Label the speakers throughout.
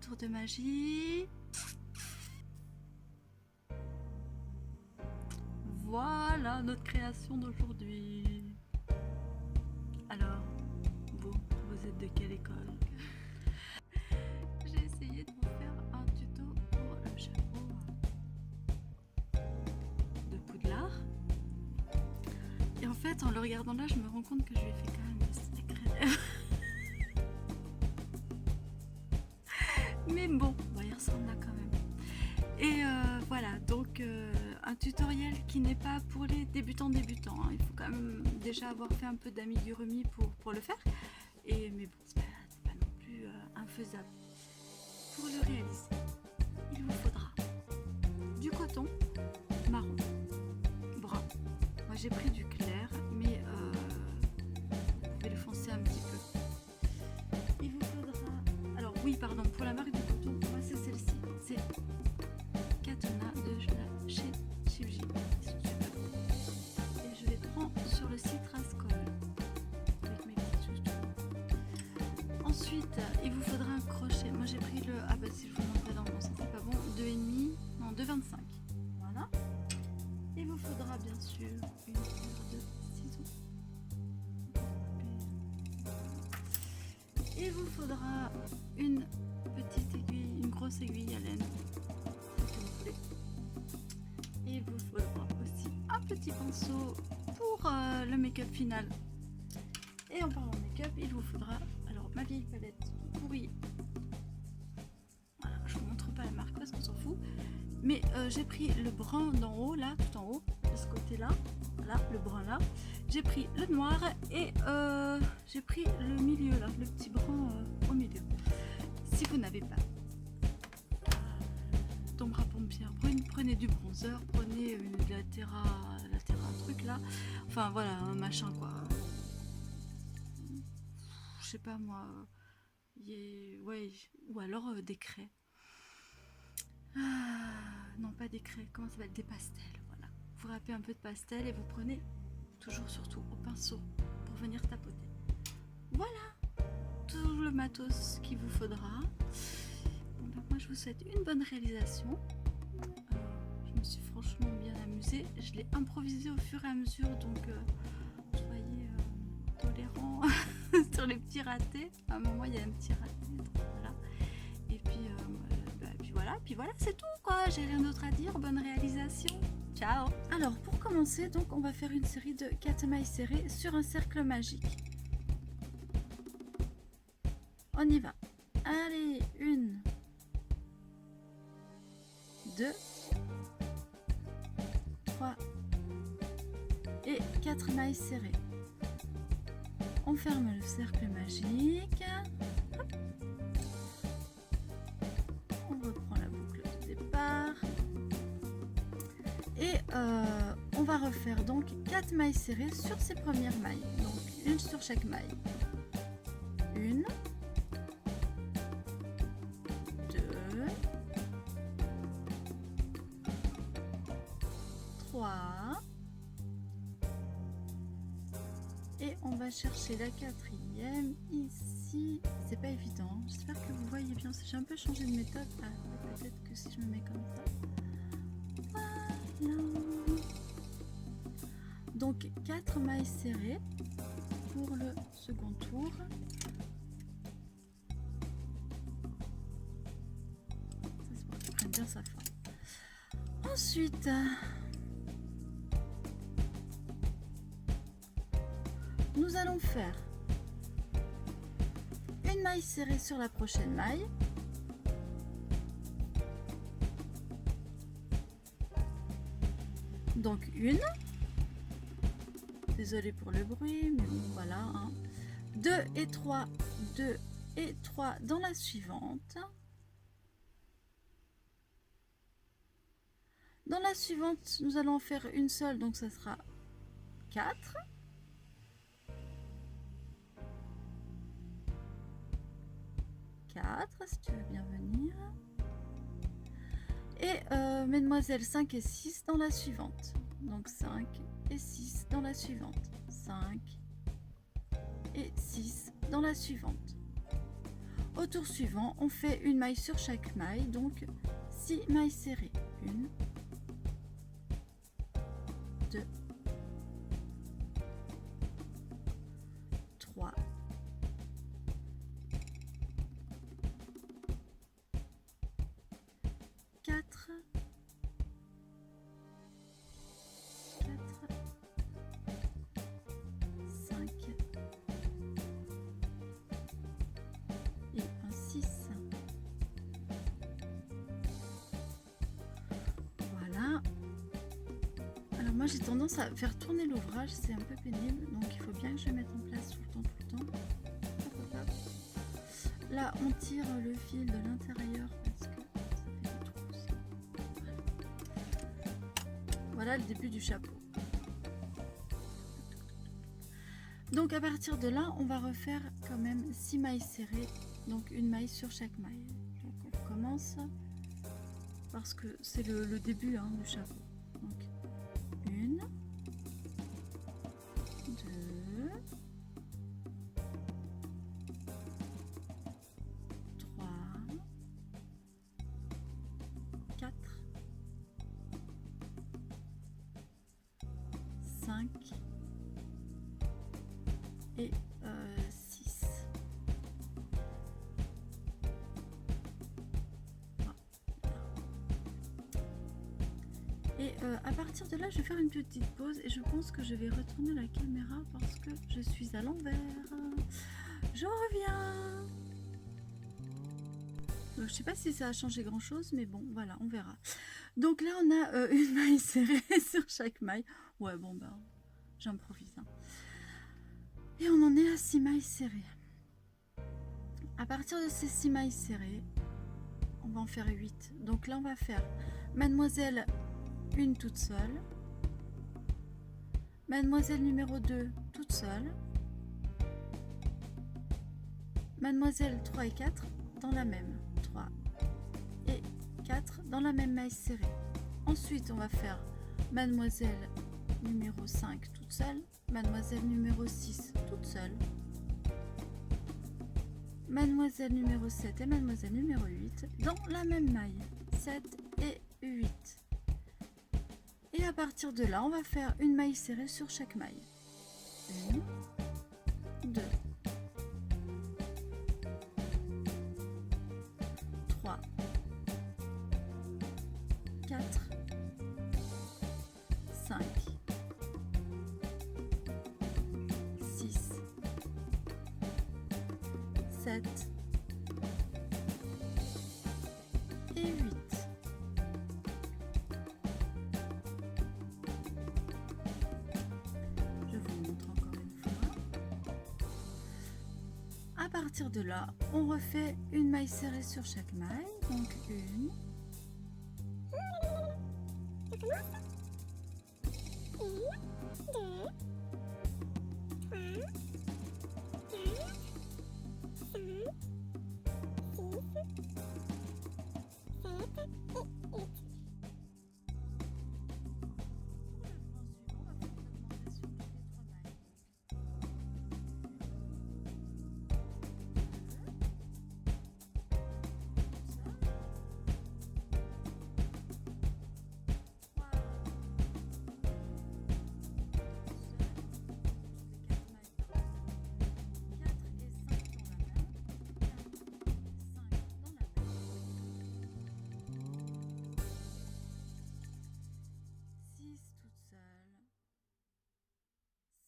Speaker 1: tour de magie. Voilà notre création d'aujourd'hui. Alors, vous êtes de quelle école? J'ai essayé de vous faire un tuto pour le chapeau de Poudlard. Et en fait, en le regardant là, je me rends compte que je lui ai fait quand même des sacrés. Mais bon, il ressemble là quand même. Et voilà, donc un tutoriel qui n'est pas pour les débutants. Hein. Il faut quand même déjà avoir fait un peu d'amigurumi pour le faire. Mais bon, c'est pas non plus infaisable. Pour le réaliser, il vous faudra du coton marron, brun. Moi j'ai pris du clair, mais vous pouvez le foncer un petit peu. Il vous faudra... Alors oui, pardon, pour la marque du coton, moi c'est celle-ci. C'est Katona de chez Shibji. Et je les prends sur le site Rascol avec mes petites chouchous. Ensuite, il vous faudra un crochet. Moi j'ai pris le... Ah bah si je vous montre pas dans mon, c'était pas bon. 2,5, non 2,25. Voilà. Il vous faudra bien sûr une paire de ciseaux. Il vous faudra une petite aiguille, une grosse aiguille à laine. Et il vous faudra aussi un petit pinceau pour le make-up final. Et en parlant de make-up, il vous faudra alors ma vieille palette pourrie. Voilà, je vous montre pas la marque parce qu'on s'en fout. Mais j'ai pris le brun d'en haut, là, tout en haut, de ce côté-là. Voilà, le brun là. J'ai pris le noir et j'ai pris le milieu là, le petit brun au milieu. Si vous n'avez pas tombera pompière, prenez du bronzer, prenez la terra truc là, enfin voilà, un machin quoi. Je sais pas moi, ouais, ou alors des craies. Non pas des craies, comment ça s'appelle, des pastels, voilà. Vous râpez un peu de pastel et vous prenez toujours surtout au pinceau pour venir tapoter. Voilà, tout le matos qu'il vous faudra. Moi je vous souhaite une bonne réalisation. Je me suis franchement bien amusée. Je l'ai improvisé au fur et à mesure, donc soyez tolérants sur les petits ratés. À un moment il y a un petit raté, donc voilà. Et puis voilà, c'est tout quoi. J'ai rien d'autre à dire. Bonne réalisation. Ciao. Alors pour commencer, donc on va faire une série de 4 mailles serrées sur un cercle magique. On y va. Allez, 1, 2, 3 et 4 mailles serrées. On ferme le cercle magique. Hop. On reprend la boucle de départ. Et on va refaire donc 4 mailles serrées sur ces premières mailles. Donc une sur chaque maille. 1, 2, 3 et on va chercher la 4e ici. C'est pas évident, j'espère que vous voyez bien. J'ai un peu changé de méthode. Peut-être que si je me mets comme ça, voilà. Donc 4 mailles serrées pour le second tour. Ça se voit, prenne bien sa forme. Ensuite, nous allons faire une maille serrée sur la prochaine maille. Donc une. Désolée pour le bruit, mais bon, voilà. 2 et 3, 2 et 3 dans la suivante. Dans la suivante, nous allons en faire une seule, donc ça sera 4. Si tu veux bien venir. Et mesdemoiselles, 5 et 6 dans la suivante. Donc 5 et 6 dans la suivante. 5 et 6 dans la suivante. Au tour suivant, on fait une maille sur chaque maille, donc 6 mailles serrées. 1, 2, 3, 4, 5 et un 6. Voilà. Alors moi j'ai tendance à faire tourner l'ouvrage, c'est un peu pénible, donc il faut bien que je mette en place tout le temps. Hop, hop, hop. Là on tire le fil de l'intérieur parce que ça fait des trous aussi. Voilà le début du chapeau. Donc à partir de là, on va refaire quand même 6 mailles serrées, donc une maille sur chaque maille. Donc on commence parce que c'est le début du chapeau. Donc 1, 2, 3, 4, 5 et 6. Et à partir de là, je vais faire une petite pause et je pense que je vais retourner la caméra parce que je suis à l'envers. Je reviens. Je sais pas si ça a changé grand chose, mais bon, voilà, on verra. Donc là, on a une maille serrée sur chaque maille. Ouais, bon, ben, j'improvise. Et on en est à 6 mailles serrées. À partir de ces 6 mailles serrées, on va en faire 8. Donc là, on va faire mademoiselle une toute seule, mademoiselle numéro 2 toute seule, mademoiselle 3 et 4 dans la même, 3 et 4 dans la même maille serrée. Ensuite, on va faire mademoiselle numéro 5 toute seule, mademoiselle numéro 6 toute seule, mademoiselle numéro 7 et mademoiselle numéro 8 dans la même maille, 7 et 8. Et à partir de là, on va faire une maille serrée sur chaque maille. 1, 2, 3, 4, 5, 6, 7 et 8. Je vous montre encore une fois. À partir de là, on refait une maille serrée sur chaque maille. Donc 1,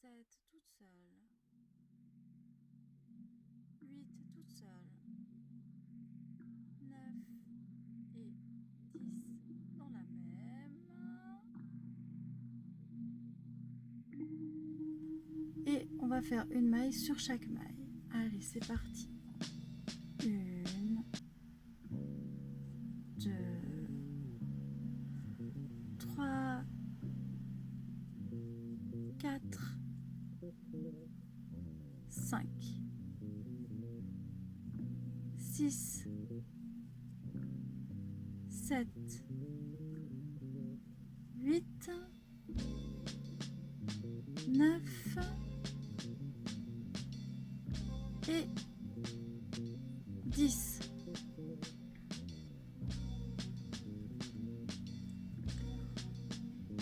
Speaker 1: 7 toute seule, 8 toute seule, 9 et 10 dans la même. Et on va faire une maille sur chaque maille. Allez, c'est parti. 1, 2, 3, 4, 5, 6, 7, 8, 9 et 10. 10.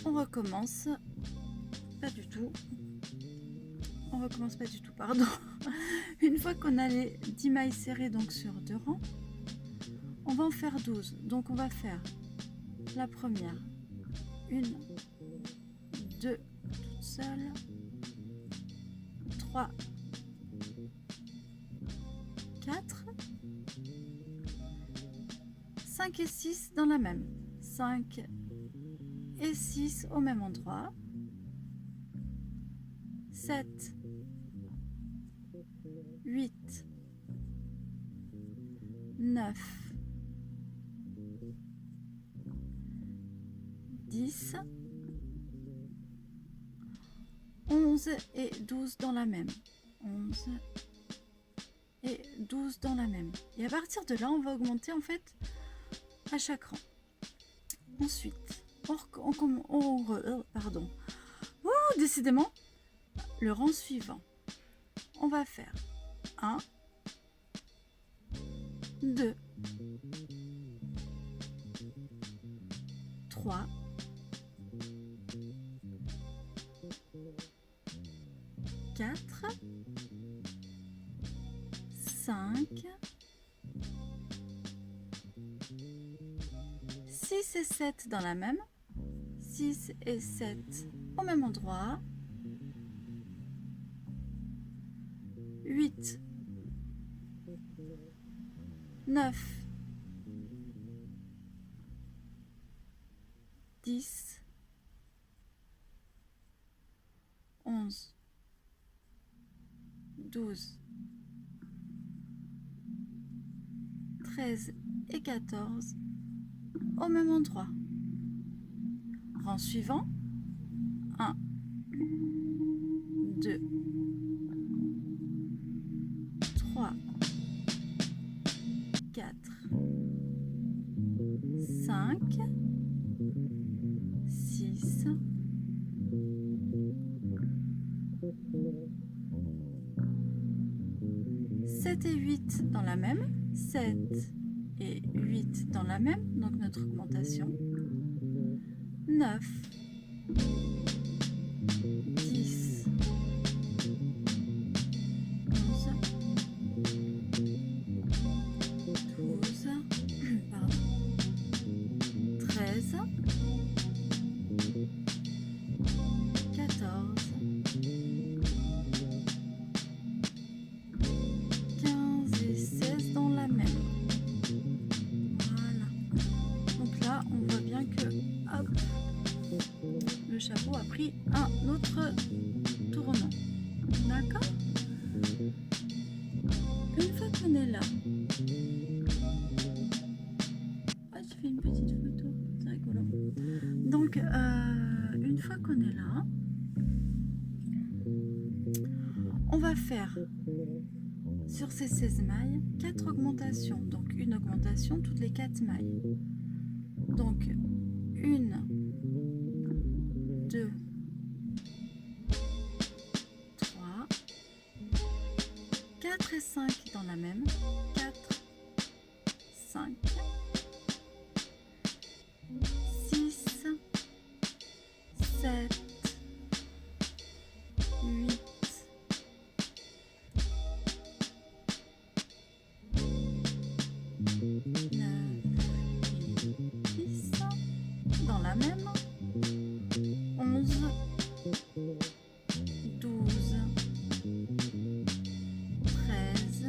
Speaker 1: On recommence. Pas du tout. On recommence pas du tout, pardon. Une fois qu'on a les 10 mailles serrées donc sur 2 rangs, on va en faire 12. Donc on va faire la première, 1, 2, toute seule, 3, 4, 5 et 6 dans la même. 5 et 6 au même endroit. 7, 8, 9, 10, 11 et 12 dans la même. 11 et 12 dans la même. Et à partir de là, on va augmenter en fait à chaque rang. Ensuite, pardon. Décidément, le rang suivant. On va faire 1, 2, 3, 4, 5, 6 et 7 dans la même. 6 et 7 au même endroit. 8, 9, 10, 11, 12, 13 et 14 au même endroit. Rang suivant, 1, 2, 3, 4, 5, 6, 7 et 8 dans la même, 7 et 8 dans la même, donc notre augmentation, 9, 10, 11, 12, pardon, 13, 14, 15 et 16 dans la même. Voilà. Donc là, on voit bien que hop, le chapeau a pris un autre tournant. D'accord? Une fois qu'on est là, je fais une petite photo, c'est rigolo. Donc, une fois qu'on est là, on va faire sur ces 16 mailles 4 augmentations. Donc, une augmentation toutes les 4 mailles. Donc, 1, 2, 3, 4 et 5 dans la même. 4, 5, 6, 7, 8, 9 et 10 dans la même. 11, 12, 13,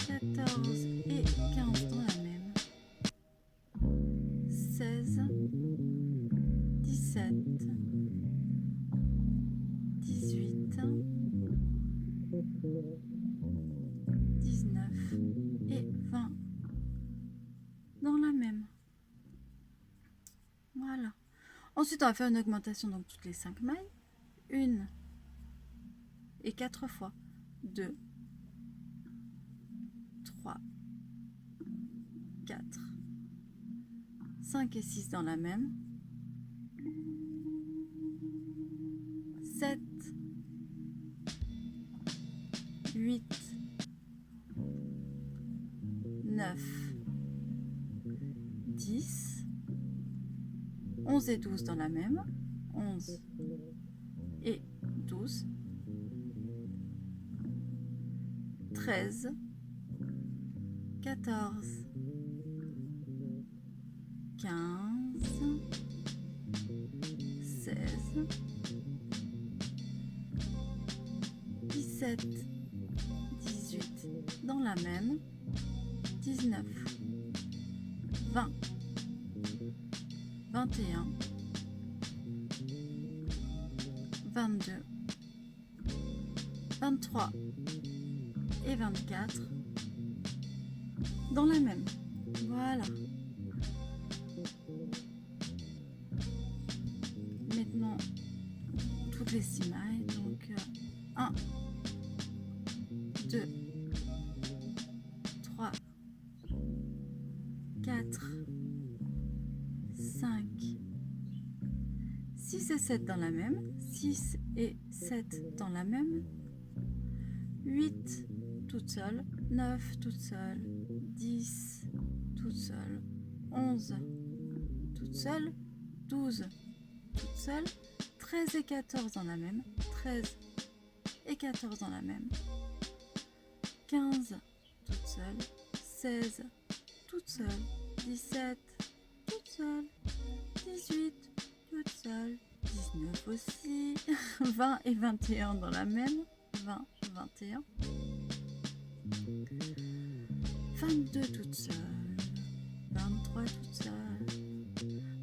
Speaker 1: 14 et 15 dans la même. 16, 17, 18, 19 et 20 dans la même. Voilà. Ensuite, on va faire une augmentation donc toutes les 5 mailles. 1 et 4 fois. 2, 3, 4, 5 et 6 dans la même. 7, 8, 11 et 12 dans la même. 11 et 12. 13, 14, 15, 16, 17, 18 dans la même, 19, 20, 21, 22, 23 et 24 dans la même. Voilà. Maintenant, toutes les 6 mailles. Donc, 1, 2, 3, 4, 5, 6 et 7 dans la même. 6 et 7 dans la même. 8 toute seule, 9 toute seule, 10 toute seule, 11 toute seule, 12 toute seule, 13 et 14 dans la même, 13 et 14 dans la même, 15 toute seule, 16 toute seule, 17 toute seule, 18 toute seule, 19 aussi, 20 et 21 dans la même, 20, 21, 22 toute seule, 23 toute seule,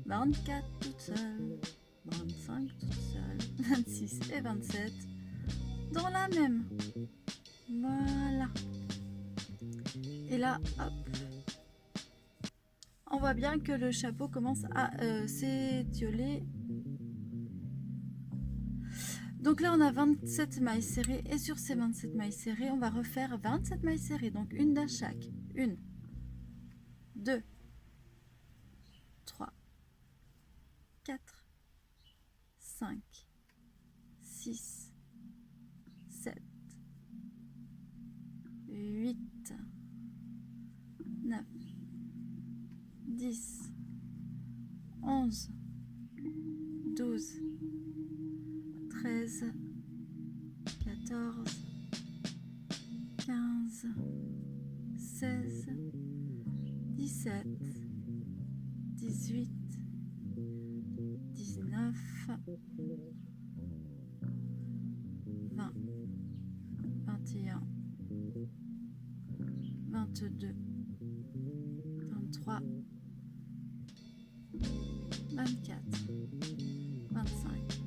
Speaker 1: 24 toute seule, 25 toute seule, 26 et 27 dans la même. Voilà. Et là, hop, on voit bien que le chapeau commence à s'étioler. Donc là, on a 27 mailles serrées et sur ces 27 mailles serrées, on va refaire 27 mailles serrées. Donc une d'un chaque. 1, 2, 3, 4, 5, 6, 7, 8, 9, 10, 11, 12, 13, 14, 15, 16, 17, 18, 19, 20, 21, 22, 23, 24, 25,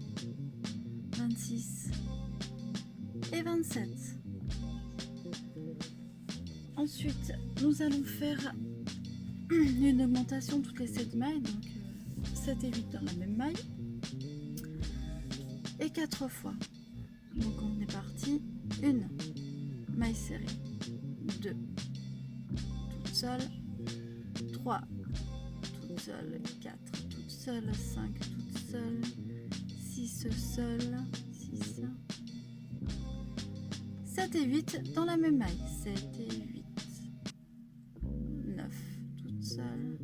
Speaker 1: 26 et 27. Ensuite, nous allons faire une augmentation toutes les 7 mailles, donc 7 et 8 dans la même maille, et 4 fois. Donc on est parti, 1 maille serrée, 2 toute seule, 3 toute seule, 4 toute seule, 5 toute seule, 6 seule, 6, 7 et 8 dans la même maille, 7 et 8, 9 toute seule,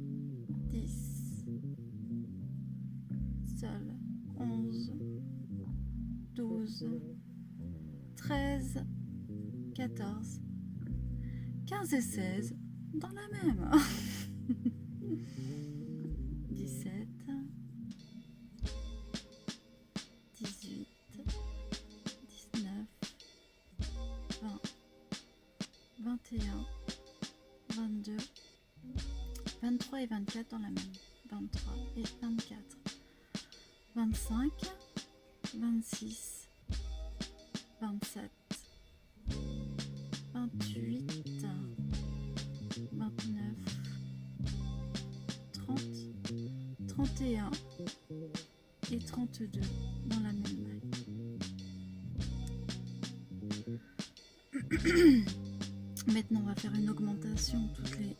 Speaker 1: 10 seule, 11, 12, 13, 14, 15 et 16 dans la même. 17, 18, 19, 20, 21, 22, 23 et 24 dans la même. 23 et 24, 25, 26, 27, 28, 29, 30, 31 et 32 dans la même maille. Maintenant, on va faire une augmentation toutes les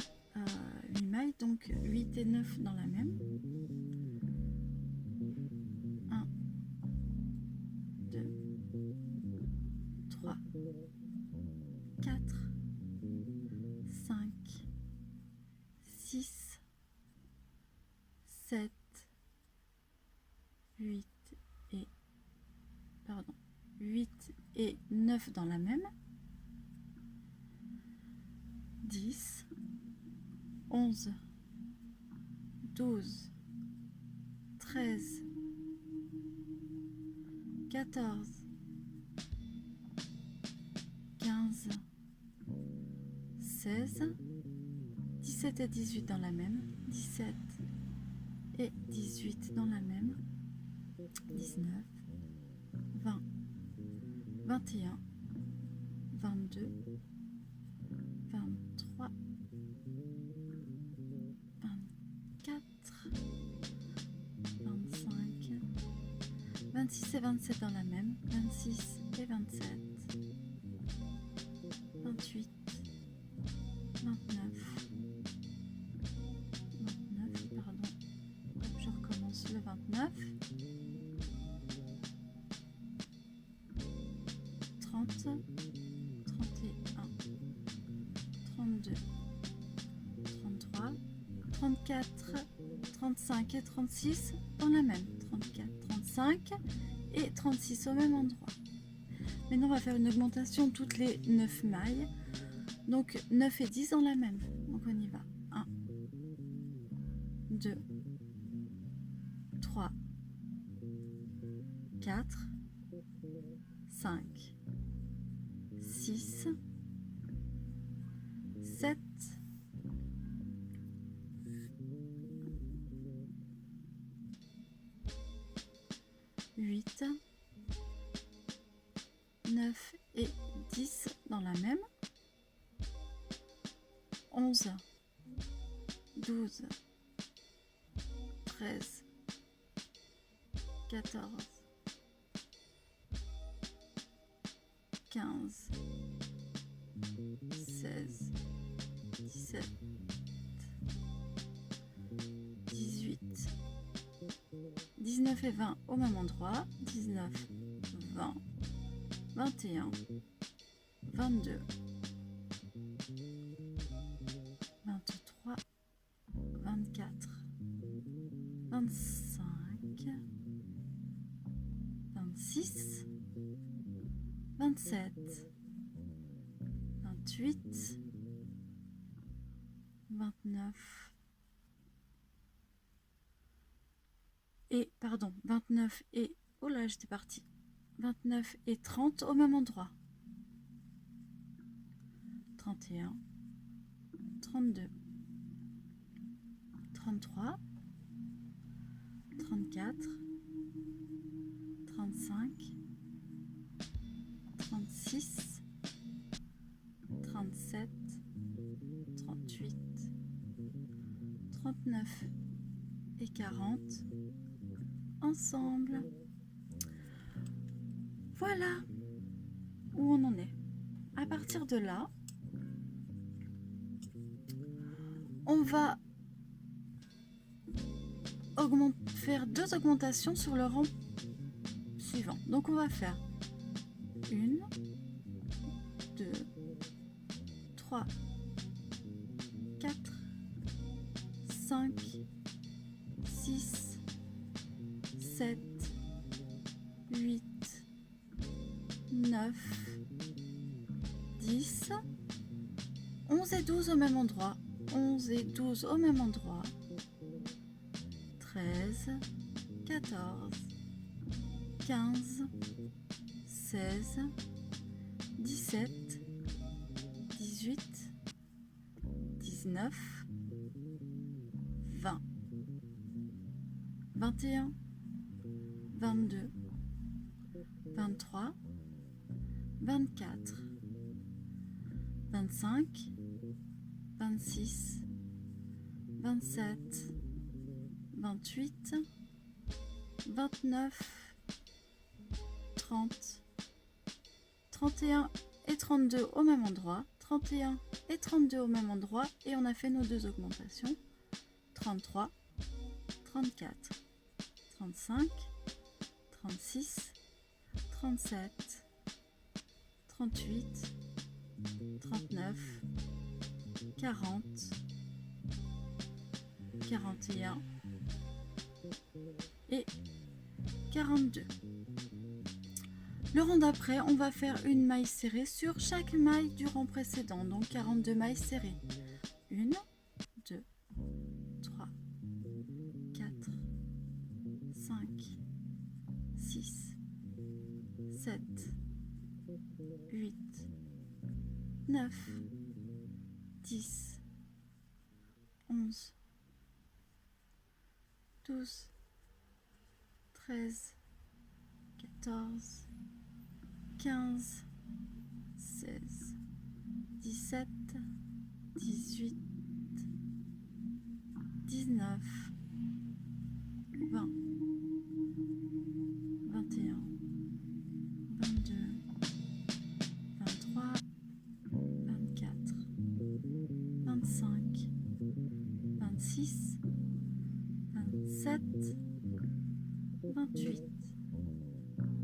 Speaker 1: 8 mailles, donc 8 et 9 dans la même. 1, 2, 3, 4, 5, 6, 7, 9 dans la même, 10, 11, 12, 13, 14, 15, 16, 17 et 18 dans la même, 17 et 18 dans la même, 19, 20, 21, 22, 23, 24, 25, 26 et 27 dans la même, 26 et 27, 28, 29, 29, pardon, je recommence le 29, 30, 31, 32, 33, 34, 35 et 36 dans la même, 34, 35 et 36 au même endroit. Maintenant on va faire une augmentation toutes les 9 mailles, donc 9 et 10 dans la même, donc on y va, 1, 2, 3, 4, 5, 6, 7, 8, 9 et 10 dans la même, 11, 12, 13, 14, 15, 16, 17, 18, 19 et 20 au même endroit, 19, 20, 21, 22, 23, 24, 25, 26, 27, 28, 29 et, pardon, 29 et, oh là j'étais partie, 29 et 30 au même endroit, 31, 32, 33, 34, 35, 36, 37, 38, 39 et 40 ensemble. Voilà où on en est. À partir de là, on va faire 2 augmentations sur le rang suivant. Donc on va faire 1, 2, 3, 4, 5, 6, 7, 8, 9, 10, 11 et 12 au même endroit, 11 et 12 au même endroit, 13, 14, 15, 16, 17, 18, 19, 20, 21, 22, 23, 24, 25, 26, 27, 28, 29, 30, 31 et 32 au même endroit, 31 et 32 au même endroit, et on a fait nos 2 augmentations, 33, 34, 35, 36, 37, 38, 39, 40, 41 et 42. Le rang d'après, on va faire une maille serrée sur chaque maille du rang précédent, donc 42 mailles serrées. 1, 2, 3, 4, 5, 6, 7, 8, 9, 10, 11, 12, 13, 14, 15, 16, 17, 18, 19, 20, 21, 22, 23, 24, 25, 26, 27, 28,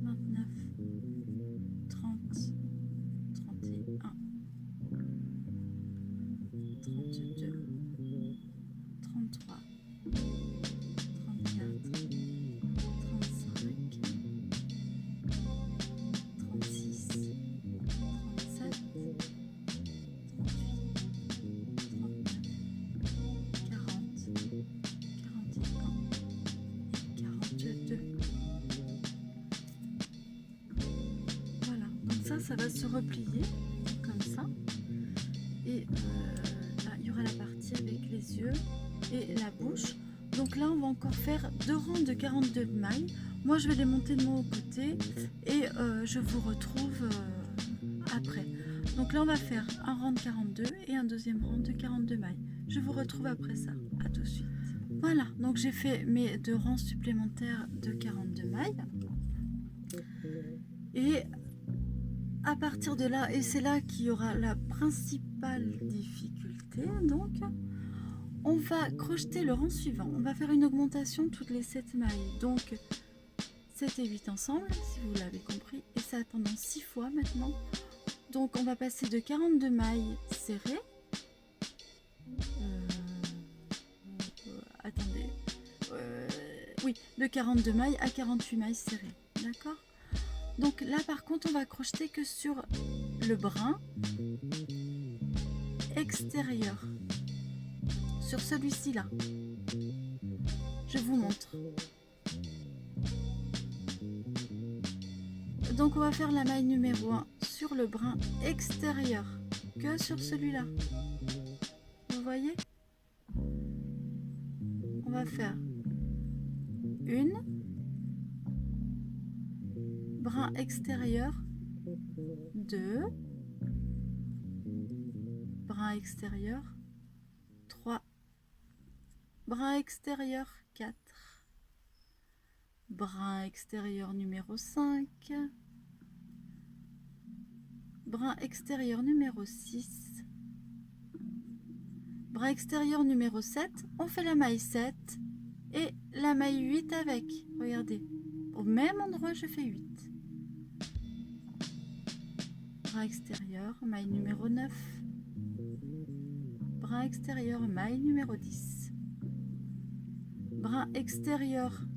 Speaker 1: 29, 30, 31, 32, 33, 34, 35, 36, 37, 38, 39, 40, 41 et 42. Voilà, donc ça va se replier comme ça. Et là, il y aura la partie avec les yeux et la bouche. Donc là, on va encore faire 2 rangs de 42 mailles. Moi, je vais les monter de mon côté et je vous retrouve après. Donc là, on va faire un rang de 42 et un deuxième rang de 42 mailles. Je vous retrouve après ça. À tout de suite. Voilà, donc j'ai fait mes 2 rangs supplémentaires de 42 mailles. Et à partir de là, et c'est là qu'il y aura la principale difficulté, donc on va crocheter le rang suivant. On va faire une augmentation toutes les 7 mailles, donc 7 et 8 ensemble, si vous l'avez compris, et ça pendant 6 fois maintenant. Donc on va passer de 42 mailles serrées, attendez, oui, de 42 mailles à 48 mailles serrées, d'accord? Donc là par contre on va crocheter que sur le brin extérieur, sur celui-ci là. Je vous montre. Donc on va faire la maille numéro 1 sur le brin extérieur, que sur celui-là. Vous voyez? On va faire une, brin extérieur, 2, brin extérieur, 3, brin extérieur, 4, brin extérieur numéro 5, brin extérieur numéro 6, brin extérieur numéro 7, on fait la maille 7 et la maille 8 avec, regardez, au même endroit je fais 8. Brin extérieur, maille numéro 9, brin extérieur, maille numéro 10, brin extérieur,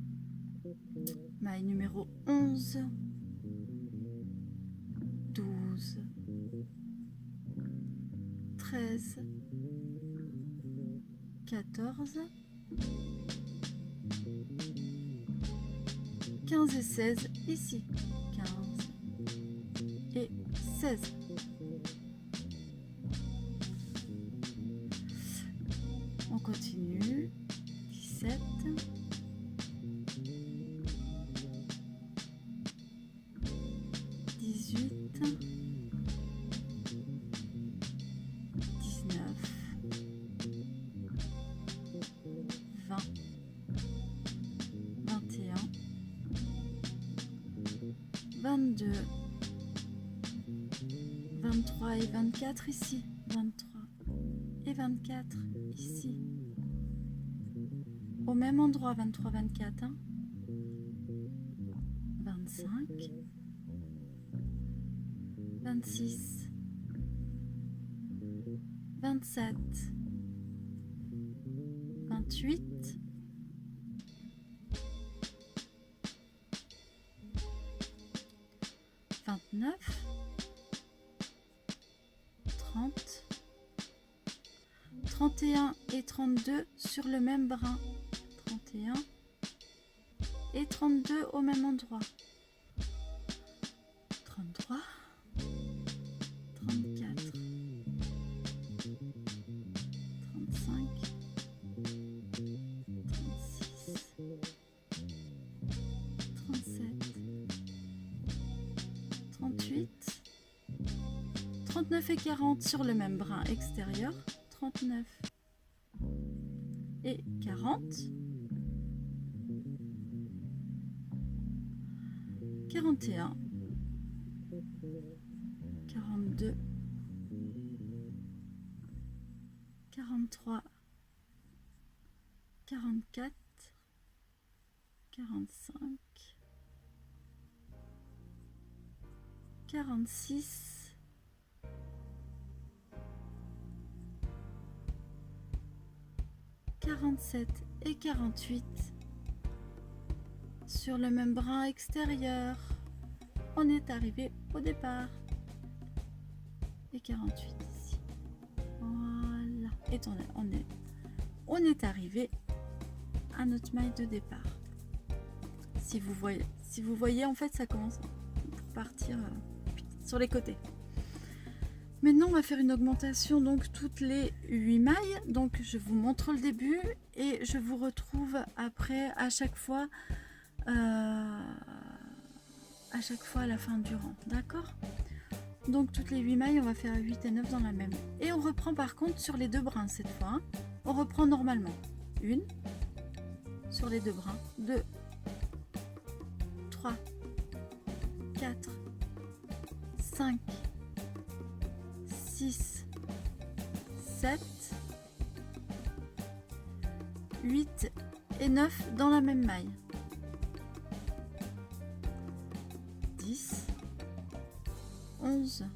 Speaker 1: maille numéro 11, 12, 13, 14, 15 et 16, ici, 15 et 16. On continue, 17, 18, 19, 20, 21, 22, 23 et 24 ici, 23 et 24 ici, au même endroit, 23, 24, hein. 25, 26, 27, 28, 29, 29, 30, 31 et 32 sur le même brin. 31 et 32 au même endroit. 33, 34, 35, 36, 37, 38, 39 et 40 sur le même brin extérieur. 39 et 40, 41, 42, 43, 44, 45, 46, 47 et 48 sur le même brin extérieur. On est arrivé au départ. Et 48 ici. Voilà. Et on est arrivé à notre maille de départ. Si vous voyez, en fait, ça commence à partir sur les côtés. Maintenant, on va faire une augmentation donc toutes les 8 mailles. Donc, je vous montre le début et je vous retrouve après à chaque fois à la fin du rang. D'accord ? Donc, toutes les 8 mailles, on va faire 8 et 9 dans la même. Et on reprend par contre sur les deux brins cette fois. Hein. On reprend normalement. Une sur les deux brins. 2, 3, 4, 5, 6, 7, 8 et 9 dans la même maille. 10, 11,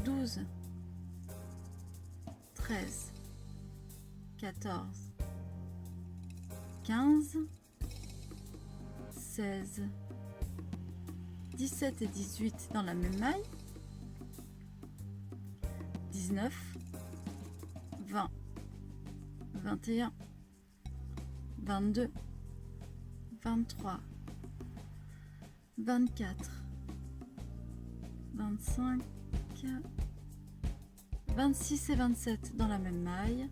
Speaker 1: 12, 13, 14, 15, 16, 17 et 18 dans la même maille. 19, 20, 21, 22, 23, 24, 25, 26 et 27 dans la même maille.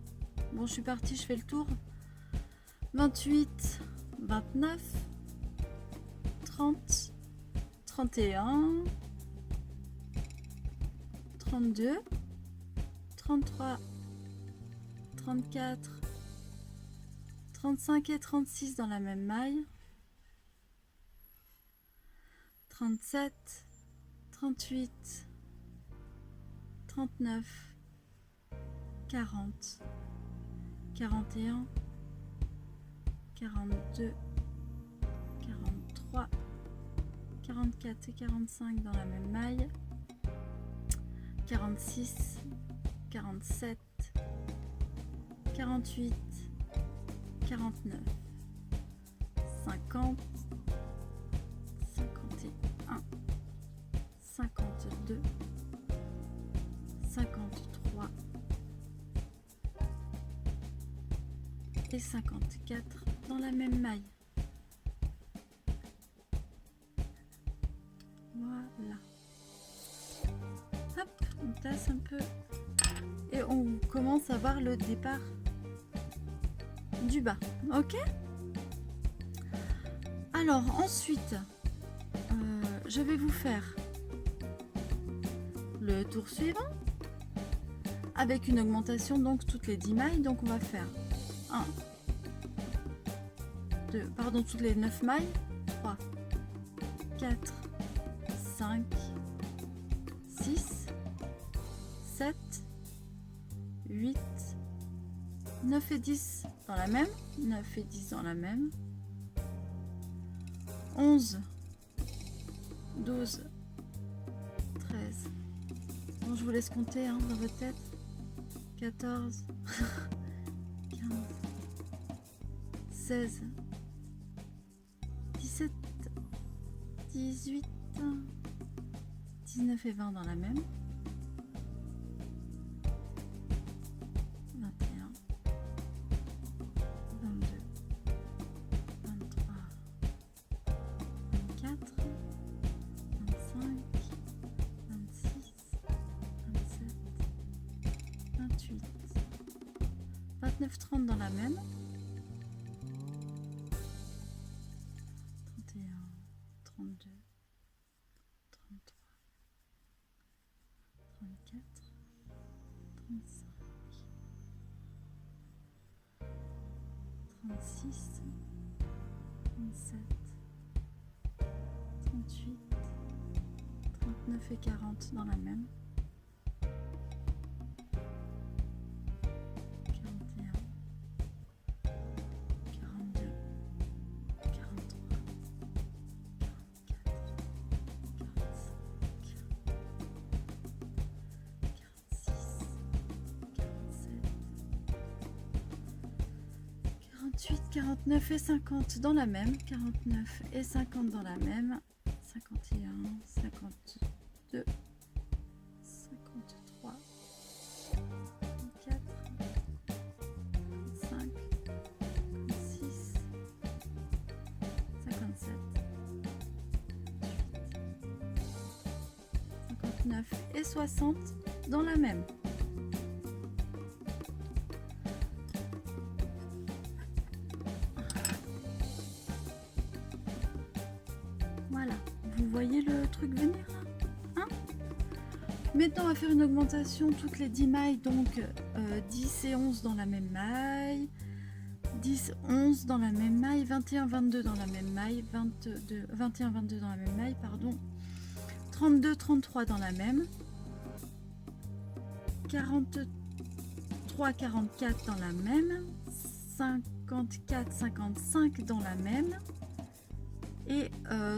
Speaker 1: Bon, je suis partie, je fais le tour. 28, 29, 30, 31, 32, 33, 34, 35 et 36 dans la même maille. 37, 38, 39, 40, 41, 42, 43, 44 et 45 dans la même maille. 46, 47, 48, 49, 50, 51, 52, 53 et 54 dans la même maille. Voilà. Hop, on tasse un peu et on commence à voir le départ du bas. Ok? Alors ensuite, je vais vous faire le tour suivant avec une augmentation donc toutes les 10 mailles. Donc on va faire 1, 2, pardon, toutes les 9 mailles, 3, 4, 5, 6, 7, 8, 9 et 10 dans la même, 9 et 10 dans la même, 11, 12, 13, bon, je vous laisse compter hein, dans votre tête, 14, 15, 16, 17, 18, 19 et 20 dans la même. 21, 22, 23, 24, 25, 26, 27, 28, 29, 30 dans la même. 31, 32, 33, 34, 35, 36, 37, 38, 39 et 40 dans la même. 41, 42, 43, 44, 45, 46, 47, 48, 49 et 50 dans la même. 49 et 50 dans la même. 51, 52, 53, 54, 55, 56, 57, 59 et 60 dans la même. Voilà, vous voyez le truc venir là, hein? Maintenant on va faire une augmentation toutes les 10 mailles, donc 10 et 11 dans la même maille, 10, 11 dans la même maille, 21, 22 dans la même maille, 22, 21, 22 dans la même maille, pardon, 32, 33 dans la même, 43, 44 dans la même, 54, 55 dans la même, et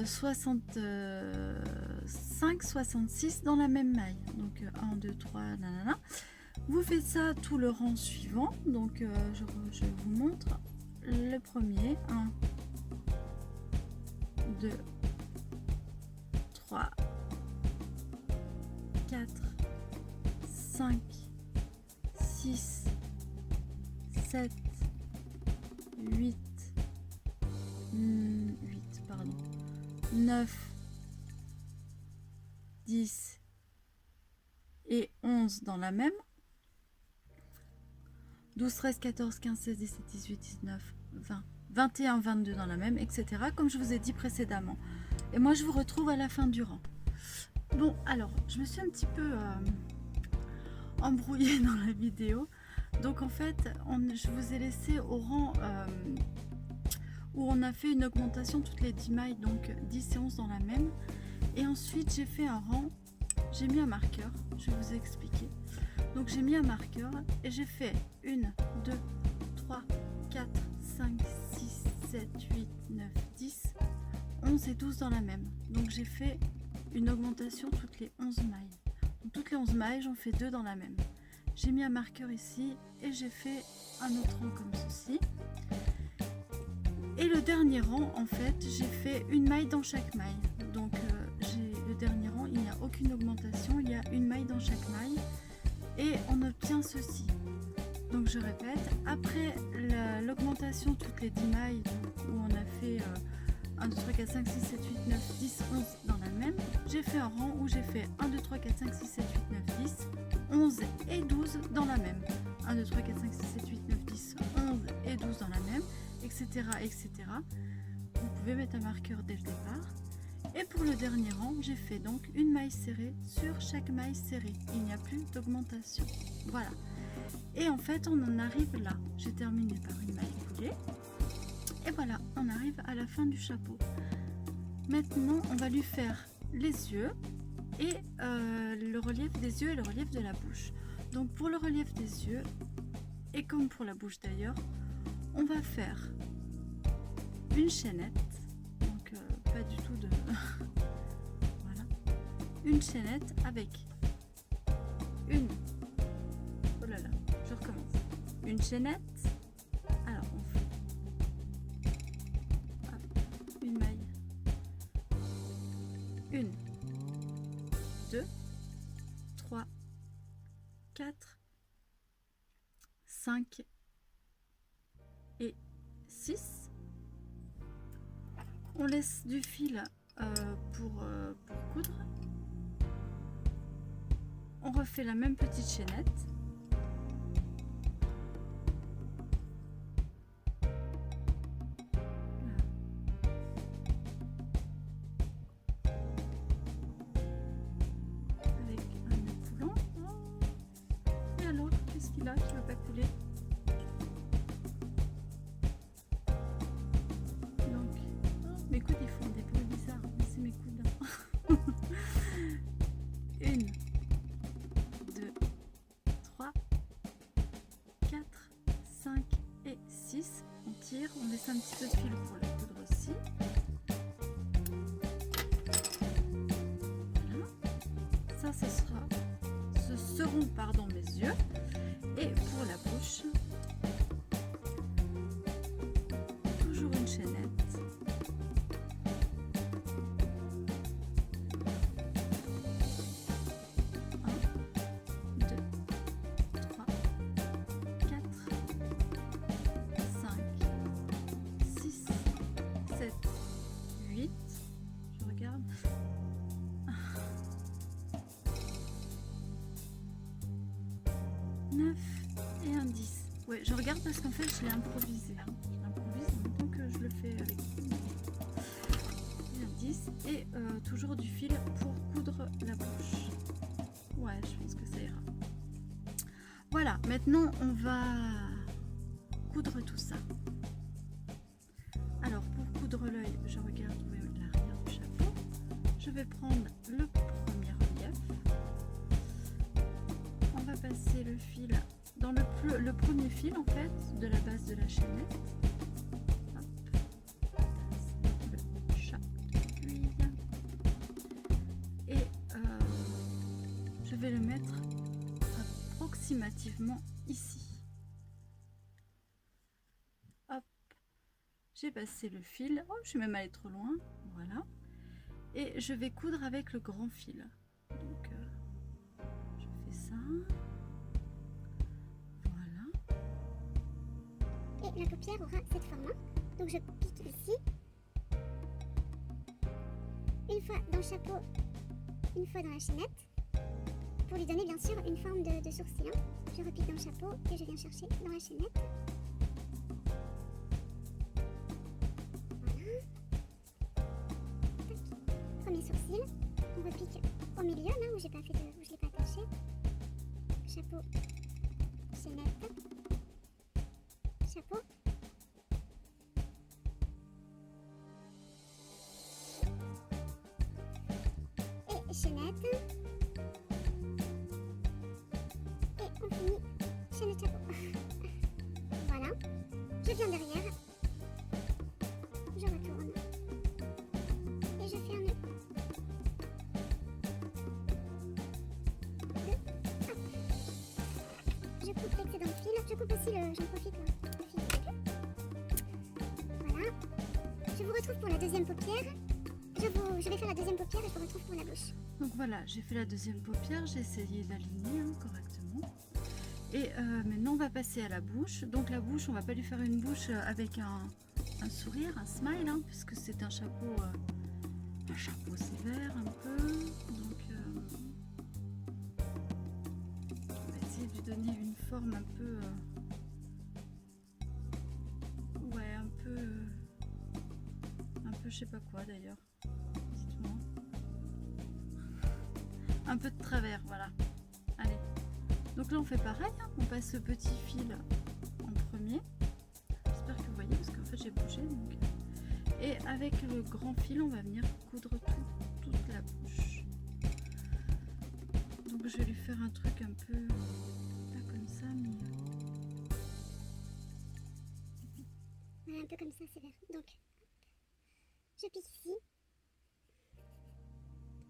Speaker 1: 65, 66 dans la même maille. Donc 1, 2, 3, nanana. Vous faites ça tout le rang suivant. Donc je vous montre le premier. 1, 2, 3, 4, 5, 6, 7, 8, 9, 10 et 11 dans la même. 12, 13, 14, 15, 16, 17, 18, 19, 20, 21, 22 dans la même, etc. Comme je vous ai dit précédemment. Et moi, je vous retrouve à la fin du rang. Bon, alors, je me suis un petit peu embrouillée dans la vidéo. Donc, en fait, je vous ai laissé au rang où on a fait une augmentation toutes les 10 mailles, donc 10 et 11 dans la même. Et ensuite, j'ai fait un rang, j'ai mis un marqueur, je vais vous expliquer. Donc, j'ai mis un marqueur et j'ai fait 1, 2, 3, 4, 5, 6, 7, 8, 9, 10, 11 et 12 dans la même. Donc, j'ai fait une augmentation toutes les 11 mailles. Donc, toutes les 11 mailles, j'en fais 2 dans la même. J'ai mis un marqueur ici et j'ai fait un autre rang comme ceci. Et le dernier rang, en fait, j'ai fait une maille dans chaque maille. Donc, le dernier rang, il n'y a aucune augmentation, il y a une maille dans chaque maille. Et on obtient ceci. Donc, je répète, après l'augmentation toutes les 10 mailles, où on a fait 1, 2, 3, 4, 5, 6, 7, 8, 9, 10, 11 dans la même, j'ai fait un rang où j'ai fait 1, 2, 3, 4, 5, 6, 7, 8, 9, 10, 11 et 12 dans la même. 1, 2, 3, 4, 5, 6, 7, 8, 9, 10, 11 et 12 dans la même, etc., etc. Vous pouvez mettre un marqueur dès le départ. Et pour le dernier rang, j'ai fait donc une maille serrée sur chaque maille serrée. Il n'y a plus d'augmentation. Voilà. Et en fait, on en arrive là. J'ai terminé par une maille coulée. Et voilà, on arrive à la fin du chapeau. Maintenant, on va lui faire les yeux et le relief des yeux et le relief de la bouche. Donc pour le relief des yeux, et comme pour la bouche d'ailleurs, on va faire une chaînette. Donc pas du tout de... voilà. Une chaînette avec une... Oh là là, je recommence. Une chaînette. Alors on fait une maille. 1, 2, 4, 5 et 6. On laisse du fil pour coudre. On refait la même petite chaînette. Avec un nœud coulant. Et alors, qu'est-ce qu'il a qui ne veut pas couler? Donc, mes coudes ils font des bruits bizarres. C'est mes coudes. 1, 2, 3, 4, 5 et 6. On tire, on laisse un petit peu de fil pour la coudre aussi. Voilà. Ça, ce seront mes yeux. Et pour la bouche, toujours une chaînette. 9 et un 10. Ouais, je regarde parce qu'en fait je l'ai improvisé. Hein. Je l'improvise en même temps que je le fais avec et un 10. Et toujours du fil pour coudre la bouche. Ouais, je pense que ça ira. Voilà, maintenant on va coudre tout ça. Alors pour coudre l'œil, je regarde où est l'arrière du chapeau. Je vais prendre le premier relief. On va passer le fil dans le premier fil en fait de la base de la chaînette. Hop. Le chat d'aiguille. Et je vais le mettre approximativement ici. Hop. J'ai passé le fil. Oh, je suis même allée trop loin. Voilà. Et je vais coudre avec le grand fil. Donc je fais ça. Voilà.
Speaker 2: Et la paupière aura cette forme. Donc je pique ici. Une fois dans le chapeau, une fois dans la chaînette. Pour lui donner bien sûr une forme de sourcil. Je repique dans le chapeau et je viens chercher dans la chaînette. Voilà. Tac. Premier sourcil. On repique au milieu là où j'ai pas fait où je l'ai pas attaché. Chapeau, chaînette, chapeau. Et chaînette. Et on finit chaînette chapeau. Voilà. Je viens derrière. Je retourne. Et je fais un nœud. Je coupe l'excédent de fil. Je coupe aussi j'en profite là, le fil du début. Voilà. Je vous retrouve pour la deuxième paupière. Je vais faire la deuxième paupière et je vous retrouve pour la bouche.
Speaker 1: Donc voilà, j'ai fait la deuxième paupière, j'ai essayé d'aligner correctement. Et maintenant on va passer à la bouche. Donc la bouche, on va pas lui faire une bouche avec un sourire, un smile, hein, puisque c'est un chapeau sévère un peu. Donc on va essayer de lui donner une forme un peu ouais, un peu je sais pas quoi d'ailleurs. Dites-moi. Un peu de travers, voilà. Allez. Donc là on fait pareil, hein. On passe ce petit fil en premier. J'espère que vous voyez parce qu'en fait j'ai bougé. Donc... Et avec le grand fil on va venir coudre toute la bouche. Donc je vais lui faire un truc un peu pas comme ça mais...
Speaker 2: Voilà, un peu comme ça, sévère. Donc, je pique ici,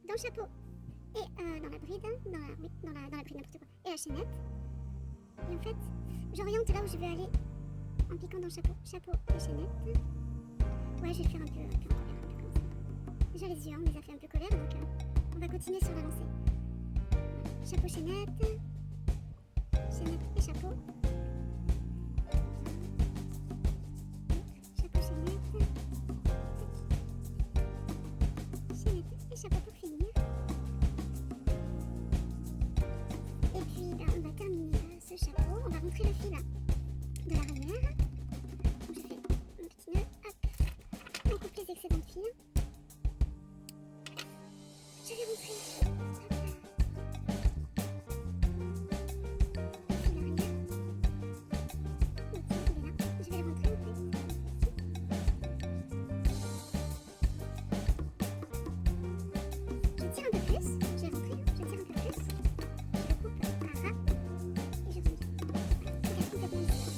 Speaker 2: dans le chapeau et dans la bride, dans la bride, n'importe quoi, et la chaînette. Et en fait, j'oriente là où je veux aller en piquant dans le chapeau et chaînette. Ouais, je vais le faire un peu en colère, un peu comme ça. Déjà les yeux, on les a fait un peu colère, donc on va continuer sur la lancée. Chapeau, chaînette, chapeau. Chapeau chaînette. Chaînette et chapeau pour finir. Et puis ben, on va terminer ce chapeau. On va rentrer le fil de l'arrière. Donc je fais mon petit nœud, hop, on coupe les excédents de fil. Je vais rentrer le fil. Hop là. Le fil arrière. Le petit, il est là. Je vais le rentrer en fait. Je tire un peu plus. J'ai rentré, hein. Je tire un peu plus. Je le coupe à ras et je rentre. Regarde complètement ici.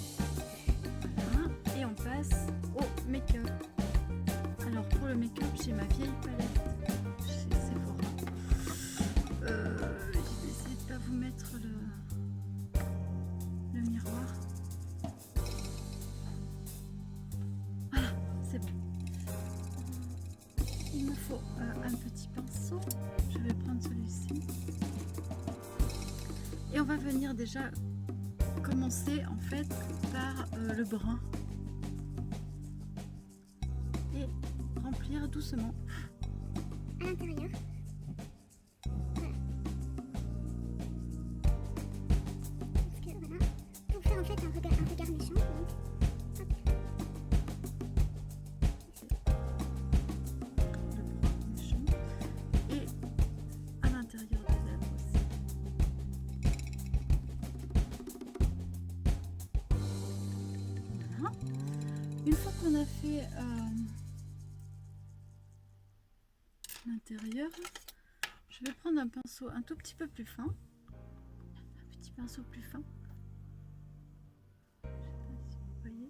Speaker 1: Voilà. Et on passe au make-up. Alors pour le make-up, j'ai ma vieille palette chez Sephora. Je vais essayer de pas vous mettre le miroir. Voilà, c'est bon. Il me faut un petit pinceau. Je vais prendre celui-ci. Et on va venir déjà commencer en fait par le brun. Et remplir doucement.
Speaker 2: À l'intérieur. Voilà. Parce que voilà. Pour faire en fait un regard méchant. Donc, hop.
Speaker 1: Le brun méchant. Et à l'intérieur des lèvres aussi. Voilà. Une fois qu'on a fait l'intérieur, je vais prendre un pinceau un tout petit peu plus fin. Un petit pinceau plus fin. Je sais pas si vous voyez.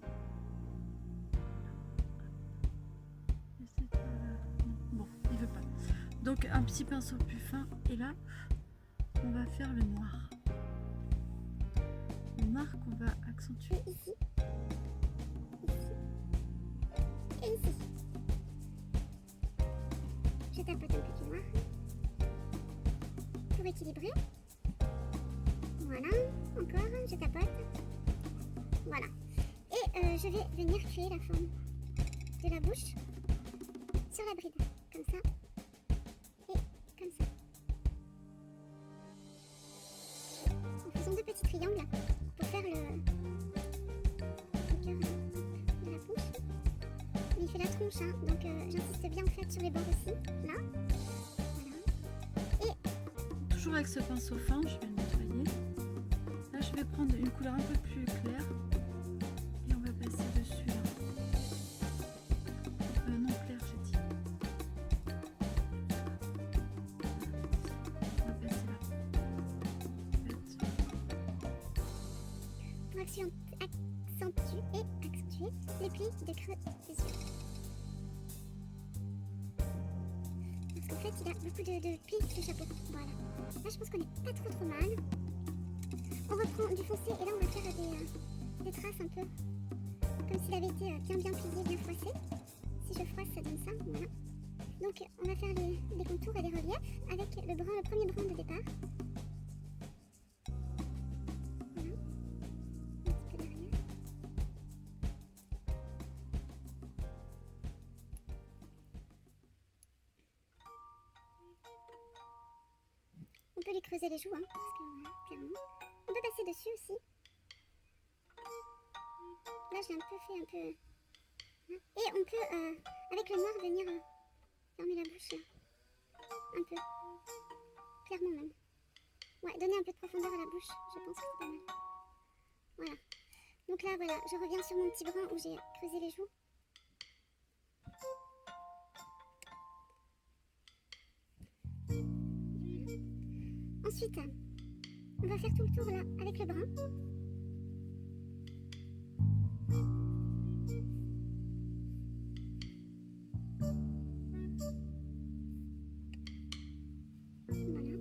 Speaker 1: J'essaie de non. Bon, il veut pas. Donc un petit pinceau plus fin. Et là, on va faire le noir. Le noir qu'on va accentuer.
Speaker 2: Et ici. Ici. Et ici. Je tapote un peu du noir. Pour équilibrer. Voilà. Encore. Je tapote. Voilà. Et je vais venir créer la forme de la bouche sur la bride. Comme ça. Et comme ça. En faisant deux petits triangles pour faire le cœur de la bouche. Mais il fait la tronche, hein, donc j'insiste bien en fait sur les bords aussi. Là. Voilà.
Speaker 1: Toujours avec ce pinceau fin, je vais le nettoyer. Là, je vais prendre une couleur un peu plus claire et on va passer dessus là. Non clair, j'ai dit. On va passer là.
Speaker 2: Pour accentuer les plis de creux des yeux. Parce qu'en fait, il a beaucoup de plis ce chapeau. Voilà. Là, je pense qu'on est pas trop mal. On reprend du foncé et là, on va faire des traces un peu comme s'il avait été bien plié, bien froissé. Si je froisse, ça donne ça. Voilà. Donc, on va faire les contours et les reliefs avec le premier brun de départ. Voilà. Un petit peu derrière. On peut lui creuser les joues, hein, parce que voilà, clairement. On peut passer dessus aussi. Là, je l'ai un peu fait, un peu. Et on peut, avec le noir, venir fermer la bouche, là. Un peu. Clairement même. Ouais, donner un peu de profondeur à la bouche, je pense que c'est pas mal. Voilà. Donc là, voilà, je reviens sur mon petit brin où j'ai creusé les joues. Ensuite, on va faire tout le tour là avec le brin. Voilà.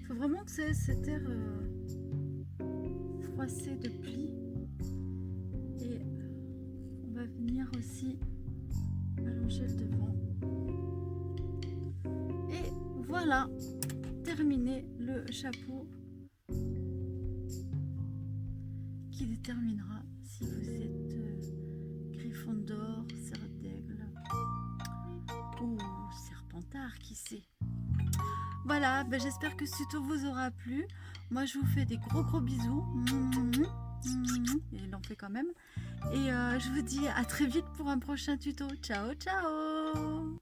Speaker 1: Faut vraiment que c'est cet air froissé de plis venir aussi allonger le devant. Et voilà, terminé le chapeau qui déterminera si vous êtes Gryffondor, Serre d'Aigle ou Serpentard, qui sait. Voilà, ben j'espère que ce tuto vous aura plu. Moi, je vous fais des gros bisous. Et il en fait quand même. Et je vous dis à très vite pour un prochain tuto. Ciao, ciao!